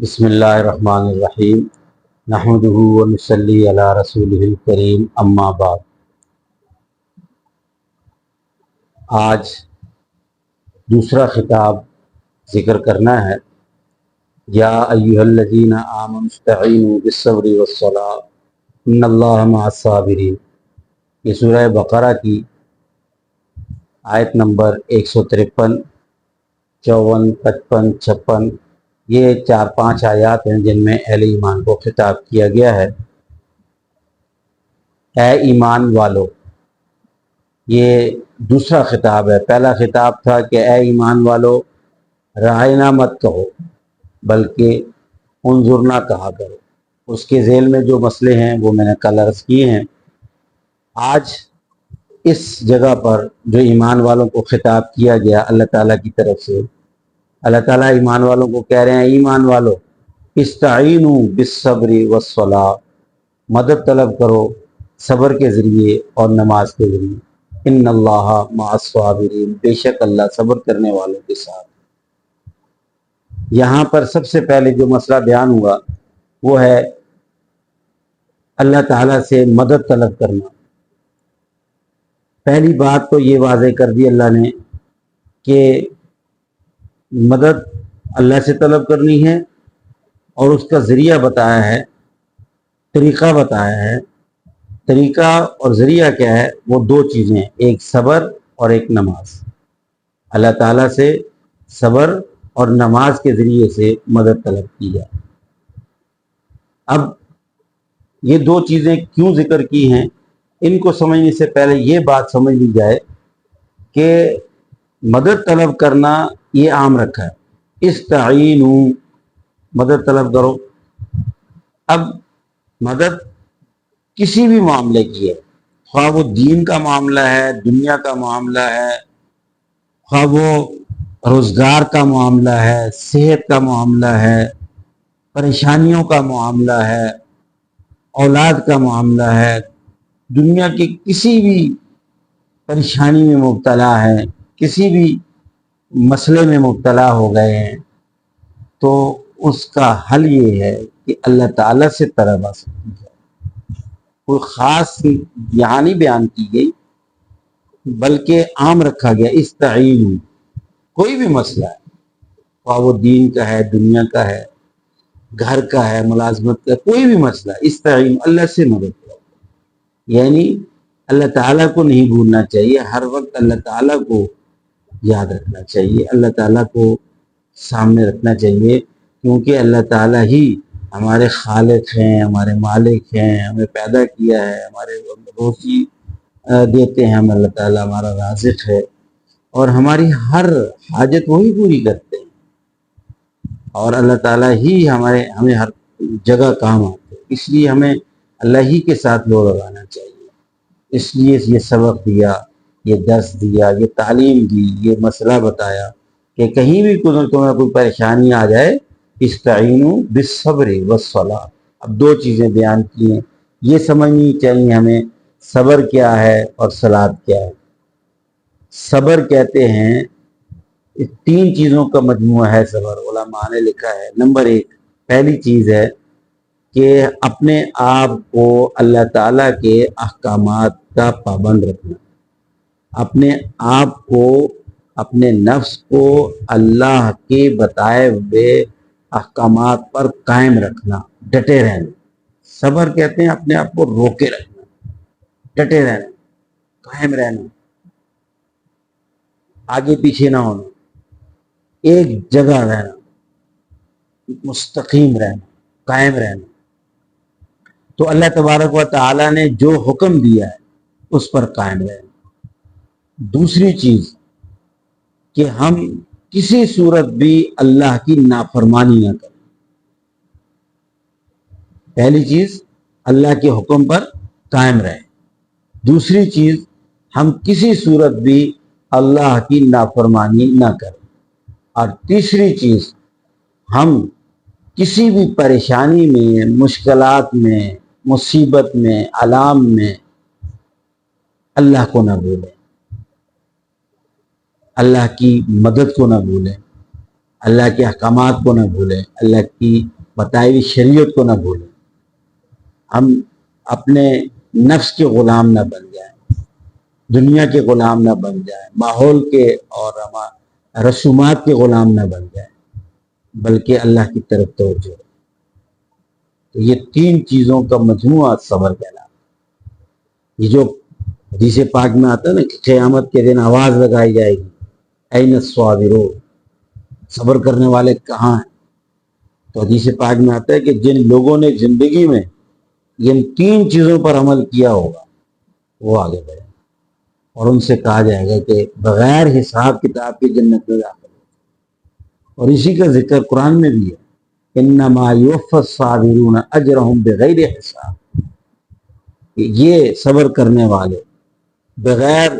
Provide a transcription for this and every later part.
بسم اللہ الرحمن الرحیم نحمدہ ونصلی علی رسولہ الکریم اما بعد۔ آج دوسرا خطاب ذکر کرنا ہے۔ یا ایھا الذین آمنوا استعینوا بالصبر والصلاۃ ان اللہ مع الصابرین۔ یہ سورہ بقرہ کی آیت نمبر 153، 54، 55، 56، یہ 4-5 آیات ہیں جن میں اہل ایمان کو خطاب کیا گیا ہے۔ اے ایمان والو، یہ دوسرا خطاب ہے۔ پہلا خطاب تھا کہ اے ایمان والو رائنا مت کہو بلکہ انظرنا کہا کرو۔ اس کے ذیل میں جو مسئلے ہیں وہ میں نے کل عرض کیے ہیں۔ آج اس جگہ پر جو ایمان والوں کو خطاب کیا گیا اللہ تعالیٰ کی طرف سے، اللہ تعالیٰ ایمان والوں کو کہہ رہے ہیں ایمان والو استعینوا بالصبر والصلاۃ، مدد طلب کرو صبر کے ذریعے اور نماز کے ذریعے۔ ان اللہ مع الصابرین، بے شک اللہ صبر کرنے والوں کے ساتھ۔ یہاں پر سب سے پہلے جو مسئلہ بیان ہوا وہ ہے اللہ تعالیٰ سے مدد طلب کرنا۔ پہلی بات تو یہ واضح کر دی اللہ نے کہ مدد اللہ سے طلب کرنی ہے، اور اس کا ذریعہ بتایا ہے، طریقہ بتایا ہے۔ طریقہ اور ذریعہ کیا ہے؟ وہ دو چیزیں، ایک صبر اور ایک نماز۔ اللہ تعالیٰ سے صبر اور نماز کے ذریعے سے مدد طلب کی جائے۔ اب یہ دو چیزیں کیوں ذکر کی ہیں، ان کو سمجھنے سے پہلے یہ بات سمجھ لی جائے کہ مدد طلب کرنا یہ عام رکھا ہے، استعینوا، مدد طلب کرو۔ اب مدد کسی بھی معاملے کی ہے، خواہ وہ دین کا معاملہ ہے، دنیا کا معاملہ ہے، خواہ وہ روزگار کا معاملہ ہے، صحت کا معاملہ ہے، پریشانیوں کا معاملہ ہے، اولاد کا معاملہ ہے، دنیا کی کسی بھی پریشانی میں مبتلا ہے، کسی بھی مسئلے میں مبتلا ہو گئے ہیں، تو اس کا حل یہ ہے کہ اللہ تعالیٰ سے طلب حاصل کی جائے۔ کوئی خاص یہاں نہیں بیان کی گئی بلکہ عام رکھا گیا، استعینوا۔ کوئی بھی مسئلہ ہے، خواہ وہ دین کا ہے، دنیا کا ہے، گھر کا ہے، ملازمت کا، کوئی بھی مسئلہ، استعینوا، اللہ سے مدد کرو۔ یعنی اللہ تعالیٰ کو نہیں بھولنا چاہیے، ہر وقت اللہ تعالیٰ کو یاد رکھنا چاہیے، اللہ تعالیٰ کو سامنے رکھنا چاہیے، کیونکہ اللہ تعالیٰ ہی ہمارے خالق ہیں، ہمارے مالک ہیں، ہمیں پیدا کیا ہے، ہمارے روزی دیتے ہیں، ہم اللہ تعالیٰ ہمارا رازق ہے، اور ہماری ہر حاجت وہی پوری کرتے ہیں، اور اللہ تعالیٰ ہی ہمیں ہر جگہ کام آتے ہیں۔ اس لیے ہمیں اللہ ہی کے ساتھ لو لگانا چاہیے۔ اس لیے یہ سبق دیا، یہ درس دیا، یہ تعلیم دی، یہ مسئلہ بتایا کہ کہیں بھی تمہیں کوئی پریشانی آ جائے، استعینوا بالصبر والصلاۃ۔ اب دو چیزیں بیان کی ہیں، یہ سمجھنی چاہیے ہمیں، صبر کیا ہے اور صلاۃ کیا ہے۔ صبر کہتے ہیں اس 3 چیزوں کا مجموعہ ہے صبر، علماء نے لکھا ہے۔ نمبر 1، پہلی چیز ہے کہ اپنے آپ کو اللہ تعالیٰ کے احکامات کا پابند رکھنا، اپنے آپ کو، اپنے نفس کو اللہ کے بتائے ہوئے احکامات پر قائم رکھنا، ڈٹے رہنا۔ صبر کہتے ہیں اپنے آپ کو روکے رکھنا، ڈٹے رہنا، قائم رہنا، آگے پیچھے نہ ہونا، ایک جگہ رہنا، مستقیم رہنا، قائم رہنا۔ تو اللہ تبارک و تعالیٰ نے جو حکم دیا ہے اس پر قائم رہنا۔ دوسری چیز کہ ہم کسی صورت بھی اللہ کی نافرمانی نہ کریں۔ پہلی چیز اللہ کے حکم پر قائم رہیں۔ دوسری چیز ہم کسی صورت بھی اللہ کی نافرمانی نہ کریں۔ اور تیسری چیز ہم کسی بھی پریشانی میں، مشکلات میں، مصیبت میں، آلام میں اللہ کو نہ بھولیں، اللہ کی مدد کو نہ بھولیں، اللہ کے احکامات کو نہ بھولیں، اللہ کی بتائی ہوئی شریعت کو نہ بھولیں، ہم اپنے نفس کے غلام نہ بن جائیں، دنیا کے غلام نہ بن جائیں، ماحول کے اور رسومات کے غلام نہ بن جائیں، بلکہ اللہ کی طرف توجہ ہو۔ تو یہ 3 چیزوں کا مجموعہ صبر کہلاتا ہے۔ یہ جو حدیث پاک میں آتا ہے نا کہ قیامت کے دن آواز لگائی جائے گی، این الصابرون، صبر کرنے والے کہاں ہیں؟ تو حدیث پاک میں آتا ہے کہ جن لوگوں نے زندگی میں ان 3 چیزوں پر عمل کیا ہوگا وہ آگے بڑھے، اور ان سے کہا جائے گا کہ بغیر حساب کتاب کی جنت میں داخل ہو۔ اور اسی کا ذکر قرآن میں بھی ہے، انما یوفی الصابرون اجرہم بغیر حساب، یہ صبر کرنے والے بغیر،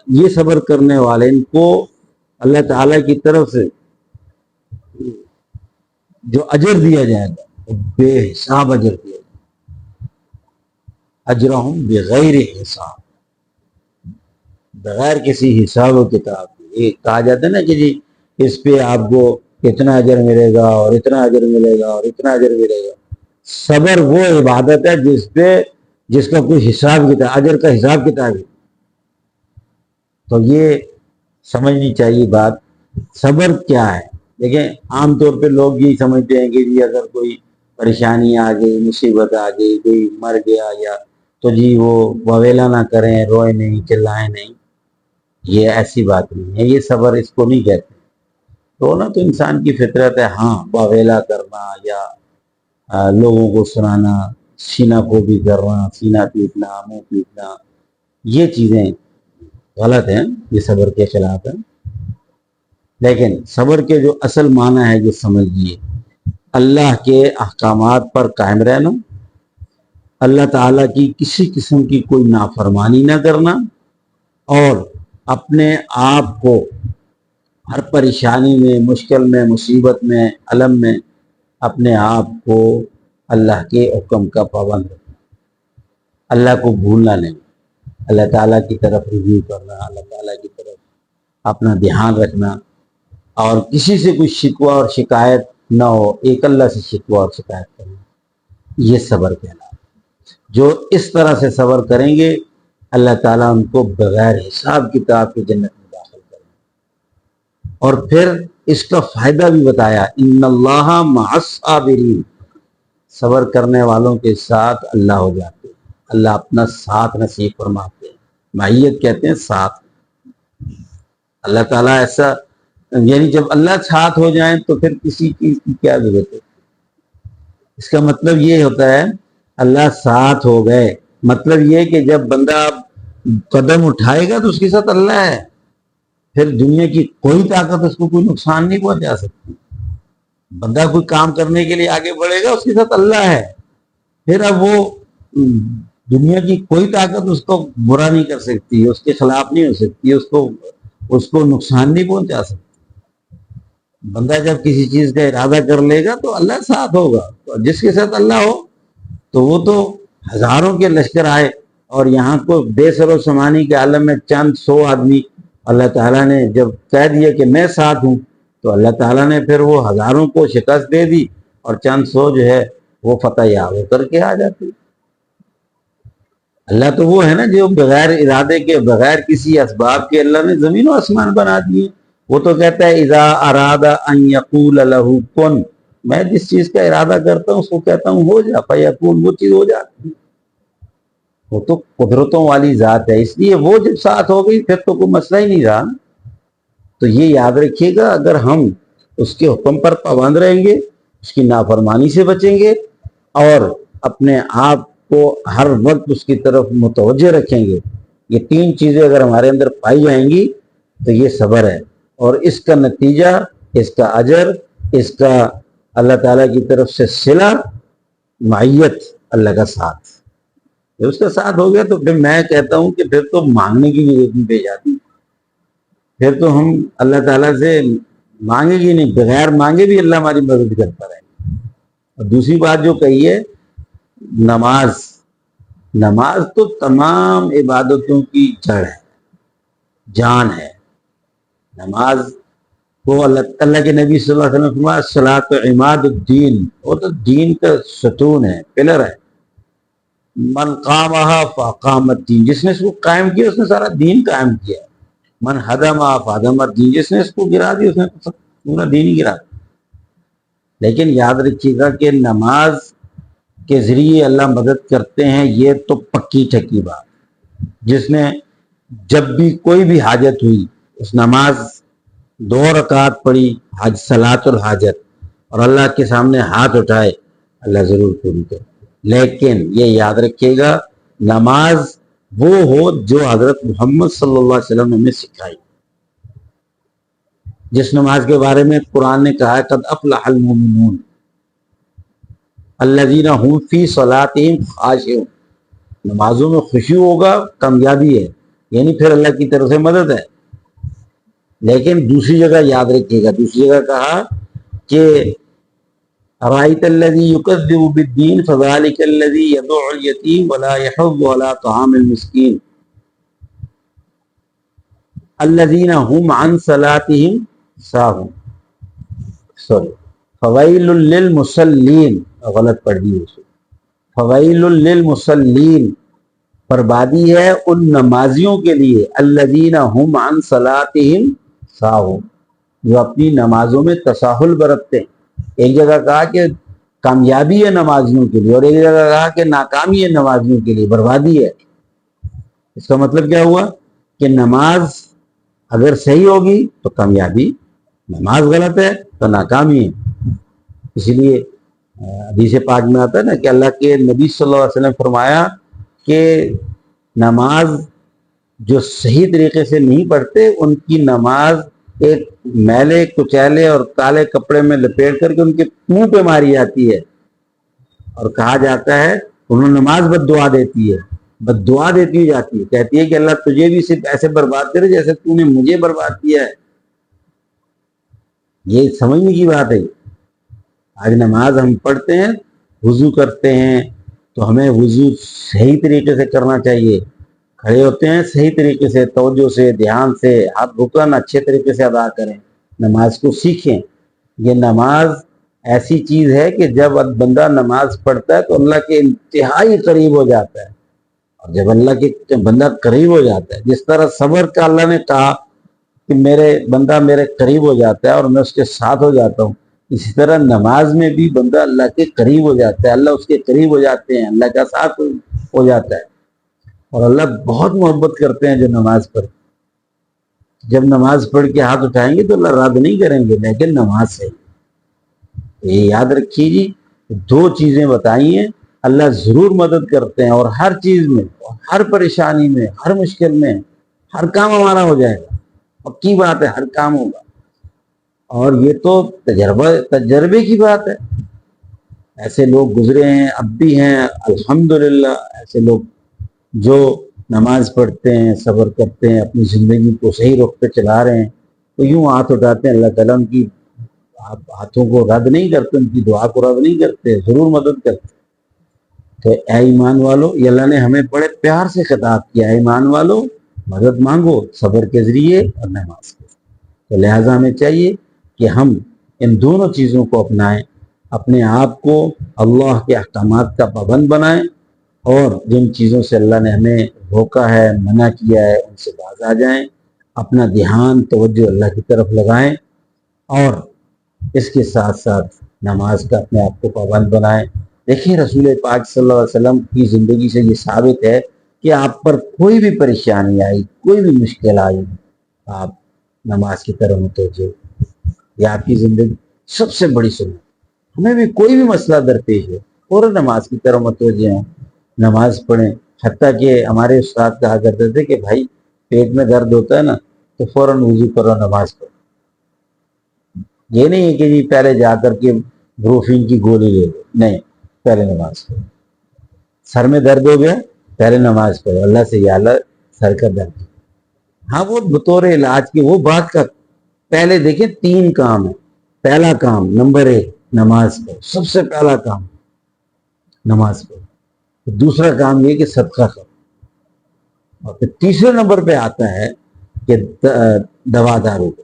یہ صبر کرنے والے ان کو اللہ تعالیٰ کی طرف سے جو اجر دیا جائے گا وہ بے حساب اجر دیا جائے گا، اجرہم بغیر حساب، بغیر کسی حساب و کتاب کے۔ یہ کہا جاتا ہے نا کہ جی اس پہ آپ کو اتنا اجر ملے گا اور اتنا اجر ملے گا اور اتنا اجر ملے گا۔ صبر وہ عبادت ہے جس کا کوئی حساب کتاب، اجر کا حساب کتاب ہے۔ تو یہ سمجھنی چاہیے بات، صبر کیا ہے۔ دیکھیں عام طور پہ لوگ یہی سمجھتے ہیں کہ جی اگر کوئی پریشانی آ گئی، مصیبت آ گئی، کوئی مر گیا یا تو جی وہ واویلا نہ کریں، روئے نہیں، چلائیں نہیں، یہ ایسی بات نہیں ہے، یہ صبر اس کو نہیں کہتے۔ رونا تو انسان کی فطرت ہے، ہاں واویلا کرنا یا لوگوں کو سنانا، سینہ کو بھی کرنا، سینہ پیٹنا، منہ پیٹنا، یہ چیزیں غلط ہیں، یہ صبر کے خلاف ہیں۔ لیکن صبر کے جو اصل معنی ہے یہ سمجھیے، اللہ کے احکامات پر قائم رہنا، اللہ تعالیٰ کی کسی قسم کی کوئی نافرمانی نہ کرنا، اور اپنے آپ کو ہر پریشانی میں، مشکل میں، مصیبت میں، علم میں اپنے آپ کو اللہ کے حکم کا پابند رکھنا، اللہ کو بھولنا نہیں، اللہ تعالیٰ کی طرف رجوع کرنا، اللہ تعالیٰ کی طرف اپنا دھیان رکھنا، اور کسی سے کوئی شکوہ اور شکایت نہ ہو، ایک اللہ سے شکوہ اور شکایت کرنا، یہ صبر کہلاتا ہے۔ جو اس طرح سے صبر کریں گے اللہ تعالیٰ ان کو بغیر حساب کتاب کی جنت میں داخل کریں گے۔ اور پھر اس کا فائدہ بھی بتایا، ان اللہ مع الصابرین، صبر کرنے والوں کے ساتھ اللہ ہو جاتے ہیں، اللہ اپنا ساتھ نصیب فرماتے ہیں۔ معیت کہتے ہیں ساتھ، اللہ تعالیٰ ایسا، یعنی جب اللہ ساتھ ہو جائیں تو پھر کسی چیز کی کیا ضرورت ہے۔ اس کا مطلب یہ ہوتا ہے اللہ ساتھ ہو گئے، مطلب یہ کہ جب بندہ قدم اٹھائے گا تو اس کے ساتھ اللہ ہے، پھر دنیا کی کوئی طاقت اس کو کوئی نقصان نہیں پہنچا سکتی۔ بندہ کوئی کام کرنے کے لیے آگے بڑھے گا، اس کے ساتھ اللہ ہے، پھر اب وہ دنیا کی کوئی طاقت اس کو برا نہیں کر سکتی، اس کے خلاف نہیں ہو سکتی، اس کو نقصان نہیں پہنچا سکتی۔ بندہ جب کسی چیز کا ارادہ کر لے گا تو اللہ ساتھ ہوگا، تو جس کے ساتھ اللہ ہو تو وہ تو ہزاروں کے لشکر آئے، اور یہاں کو بے سر و سمانی کے عالم میں چند 100 آدمی اللہ تعالیٰ نے جب کہہ دیا کہ میں ساتھ ہوں، تو اللہ تعالیٰ نے پھر وہ ہزاروں کو شکست دے دی، اور چند 100 جو ہے وہ فتح یاب ہو کر کے آ جاتے۔ اللہ تو وہ ہے نا جو بغیر ارادے کے، بغیر کسی اسباب کے اللہ نے زمین و آسمان بنا دیے۔ وہ تو کہتا ہے اذا اراد ان یقول له کن، میں جس چیز کا ارادہ کرتا ہوں اس کو کہتا ہوں ہو جا، فیکون، وہ چیز ہو جاتی ہے۔ وہ تو قدرتوں والی ذات ہے، اس لیے وہ جب ساتھ ہو گئی پھر تو کوئی مسئلہ ہی نہیں رہا۔ تو یہ یاد رکھیے گا، اگر ہم اس کے حکم پر پابند رہیں گے، اس کی نافرمانی سے بچیں گے، اور اپنے آپ کو ہر وقت اس کی طرف متوجہ رکھیں گے، یہ 3 چیزیں اگر ہمارے اندر پائی جائیں گی تو یہ صبر ہے، اور اس کا نتیجہ، اس کا اجر، اس کا اللہ تعالیٰ کی طرف سے صلہ، معیت، اللہ کا ساتھ۔ جب اس کا ساتھ ہو گیا تو پھر میں کہتا ہوں کہ پھر تو مانگنے کی ضرورت نہیں پیش آتی، پھر تو ہم اللہ تعالیٰ سے مانگے گی نہیں، بغیر مانگے بھی اللہ ہماری مدد کرتا رہے گا۔ اور دوسری بات جو کہی ہے، نماز تو تمام عبادتوں کی جڑ ہے، جان ہے۔ نماز وہ اللہ کے نبی صلی اللہ علیہ وسلم فرمایا صلاۃ عماد الدین، وہ تو دین کا ستون ہے، پلر ہے. من قامہا فاقام الدین، جس نے اس کو قائم کیا اس نے سارا دین قائم کیا. من ہدمہا فہدم الدین، جس نے اس کو گرا دیا اس نے پورا دین ہی گرا دیا. لیکن یاد رکھیے گا کہ نماز کے ذریعے اللہ مدد کرتے ہیں، یہ تو پکی ٹھکی بات. جس نے جب بھی کوئی بھی حاجت ہوئی اس نماز 2 رکعت پڑھی، حج صلاۃ الحاجت، اور اللہ کے سامنے ہاتھ اٹھائے، اللہ ضرور پوری کرے. لیکن یہ یاد رکھیے گا نماز وہ ہو جو حضرت محمد صلی اللہ علیہ وسلم نے ہمیں سکھائی، جس نماز کے بارے میں قرآن نے کہا ہے قد افلح المؤمنون الذین هم فی صلاتہم خاشعون. نمازوں میں خشوع ہوگا کامیابی ہے، یعنی پھر اللہ کی طرف سے مدد ہے. لیکن دوسری جگہ یاد رکھیے گا، دوسری جگہ کہا کہ ارائیت الذی یکذب بالدین فذلک الذی یدع الیتیم ولا یحض علی طعام المسکین الذین هم عن صلاتہم ساہون. سوری، فویل للمصلین، غلط پڑھ دی اسے، فویل للمصلین، بربادی ہے ان نمازیوں کے لیے الذین هم عن صلاتہم ساہون، جو اپنی نمازوں میں تساہل برتتے ہیں. ایک جگہ کہا کہ کامیابی ہے نمازیوں کے لیے، اور ایک جگہ کہا کہ ناکامی ہے نمازیوں کے لیے، بربادی ہے. اس کا مطلب کیا ہوا کہ نماز اگر صحیح ہوگی تو کامیابی، نماز غلط ہے تو ناکامی ہے. اس لیے حدیث پاک میں آتا ہے نا کہ اللہ کے نبی صلی اللہ علیہ وسلم فرمایا کہ نماز جو صحیح طریقے سے نہیں پڑھتے ان کی نماز ایک میلے کچیلے اور کالے کپڑے میں لپیٹ کر کے ان کے منہ پہ ماری جاتی ہے، اور کہا جاتا ہے انہوں نماز بد دعا دیتی ہے، بد دعا دیتی جاتی ہے، کہتی ہے کہ اللہ تجھے بھی صرف ایسے برباد کرے جیسے تو نے مجھے برباد کیا ہے. یہ سمجھنے کی بات ہے. آج نماز ہم پڑھتے ہیں، وضو کرتے ہیں تو ہمیں وضو صحیح طریقے سے کرنا چاہیے، کھڑے ہوتے ہیں صحیح طریقے سے، توجہ سے، دھیان سے، ہاتھ رکن اچھے طریقے سے ادا کریں، نماز کو سیکھیں. یہ نماز ایسی چیز ہے کہ جب بندہ نماز پڑھتا ہے تو اللہ کے انتہائی قریب ہو جاتا ہے. اور جب اللہ کے بندہ قریب ہو جاتا ہے، جس طرح صبر کا اللہ نے کہا کہ میرے بندہ میرے قریب ہو جاتا ہے اور میں اس کے ساتھ ہو جاتا ہوں، اسی طرح نماز میں بھی بندہ اللہ کے قریب ہو جاتا ہے، اللہ اس کے قریب ہو جاتے ہیں، اللہ کا ساتھ ہو جاتا ہے. اور اللہ بہت محبت کرتے ہیں جو نماز پڑھتے. جب نماز پڑھ کے ہاتھ اٹھائیں گے تو اللہ رد نہیں کریں گے، لیکن نماز سے یہ یاد رکھیے جی، 2 چیزیں بتائی ہیں، اللہ ضرور مدد کرتے ہیں، اور ہر چیز میں، ہر پریشانی میں، ہر مشکل میں، ہر کام ہمارا ہو جائے گا. پکی بات ہے، ہر کام ہوگا. اور یہ تو تجربے کی بات ہے. ایسے لوگ گزرے ہیں، اب بھی ہیں الحمدللہ، ایسے لوگ جو نماز پڑھتے ہیں، صبر کرتے ہیں، اپنی زندگی کو صحیح رخ پہ چلا رہے ہیں. تو یوں ہاتھ اٹھاتے ہیں، اللہ تعالیٰ ان کی ہاتھوں کو رد نہیں کرتے، ان کی دعا کو رد نہیں کرتے، ضرور مدد کرتے. تو اے ایمان والو، یہ اللہ نے ہمیں بڑے پیار سے خطاب کیا، اے ایمان والو مدد مانگو صبر کے ذریعے اور نماز کے. تو لہٰذا ہمیں چاہیے کہ ہم ان دونوں چیزوں کو اپنائیں، اپنے آپ کو اللہ کے احکامات کا پابند بنائیں، اور جن چیزوں سے اللہ نے ہمیں روکا ہے، منع کیا ہے، ان سے باز آ جائیں، اپنا دھیان توجہ اللہ کی طرف لگائیں، اور اس کے ساتھ ساتھ نماز کا اپنے آپ کو پابند بنائیں. دیکھیں رسول پاک صلی اللہ علیہ وسلم کی زندگی سے یہ ثابت ہے کہ آپ پر کوئی بھی پریشانی آئی، کوئی بھی مشکل آئی، آپ نماز کی طرف متوجہ. یہ آپ کی زندگی سب سے بڑی سنت. ہمیں بھی کوئی بھی مسئلہ درپیش ہے، فوراً نماز کی طرف متوجہ ہیں، نماز پڑھیں. حتیٰ کہ ہمارے استاد کہا کرتے تھے کہ بھائی پیٹ میں درد ہوتا ہے نا تو فوراً وضو کرو، نماز پڑھو. یہ نہیں ہے کہ جی پہلے جا کر کے بروفین کی گولی لے لو، نہیں، پہلے نماز پڑھو. سر میں درد ہو گیا، پہلے نماز پڑھو، اللہ سے یا اللہ سر کا درد. ہاں وہ بطور علاج کی وہ بات کا، پہلے دیکھیں 3 کام ہے. پہلا کام نمبر 1 نماز پڑھو، سب سے پہلا کام نماز پڑھو. دوسرا کام یہ کہ صدقہ کرو، اور پھر تیسرے نمبر پہ آتا ہے کہ دوا دارو کو.